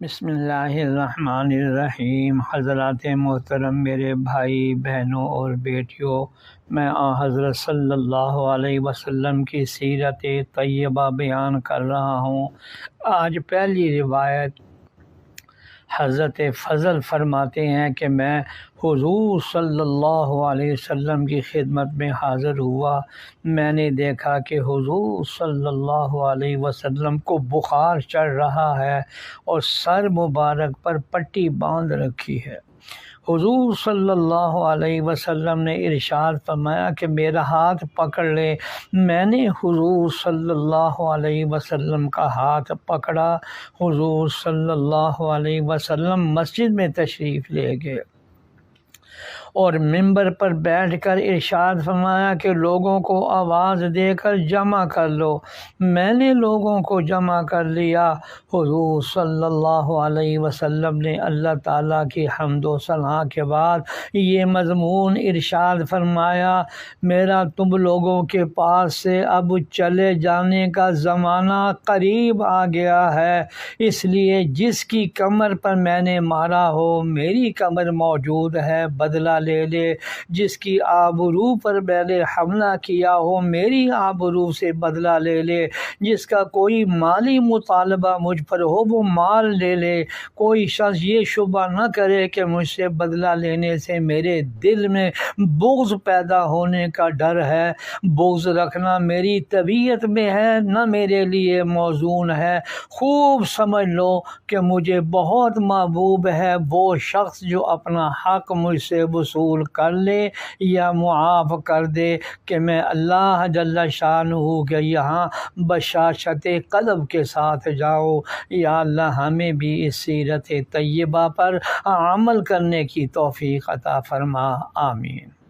بسم اللہ الرحمن الرحیم۔ حضرات محترم، میرے بھائی بہنوں اور بیٹیوں، میں حضرت صلی اللہ علیہ وسلم کی سیرت طیبہ بیان کر رہا ہوں۔ آج پہلی روایت حضرت فضل فرماتے ہیں کہ میں حضور صلی اللہ علیہ وسلم کی خدمت میں حاضر ہوا۔ میں نے دیکھا کہ حضور صلی اللہ علیہ وسلم کو بخار چڑھ رہا ہے اور سر مبارک پر پٹی باندھ رکھی ہے۔ حضور صلی اللہ علیہ وسلم نے ارشاد فرمایا کہ میرا ہاتھ پکڑ لے۔ میں نے حضور صلی اللہ علیہ وسلم کا ہاتھ پکڑا۔ حضور صلی اللہ علیہ وسلم مسجد میں تشریف لے گئے اور ممبر پر بیٹھ کر ارشاد فرمایا کہ لوگوں کو آواز دے کر جمع کر لو۔ میں نے لوگوں کو جمع کر لیا۔ حضور صلی اللہ علیہ وسلم نے اللہ تعالیٰ کی حمد و ثنا کے بعد یہ مضمون ارشاد فرمایا، میرا تم لوگوں کے پاس سے اب چلے جانے کا زمانہ قریب آ گیا ہے، اس لیے جس کی کمر پر میں نے مارا ہو میری کمر موجود ہے، بدلہ لے لے۔ جس کی آبرو پر میں نے حملہ کیا ہو میری آبرو سے بدلہ لے لے۔ جس کا کوئی مالی مطالبہ مجھ پر ہو وہ مال لے لے۔ کوئی شخص یہ شبہ نہ کرے کہ مجھ سے بدلہ لینے سے میرے دل میں بغض پیدا ہونے کا ڈر ہے۔ بغض رکھنا میری طبیعت میں ہے، نہ میرے لیے موزون ہے۔ خوب سمجھ لو کہ مجھے بہت محبوب ہے وہ شخص جو اپنا حق مجھ سے وصول کر لے یا معاف کر دے، کہ میں اللہ جل شانہ کے یہاں بشاشت قلب کے ساتھ جاؤ۔ یا اللہ ہمیں بھی اس سیرت طیبہ پر عمل کرنے کی توفیق عطا فرما، آمین۔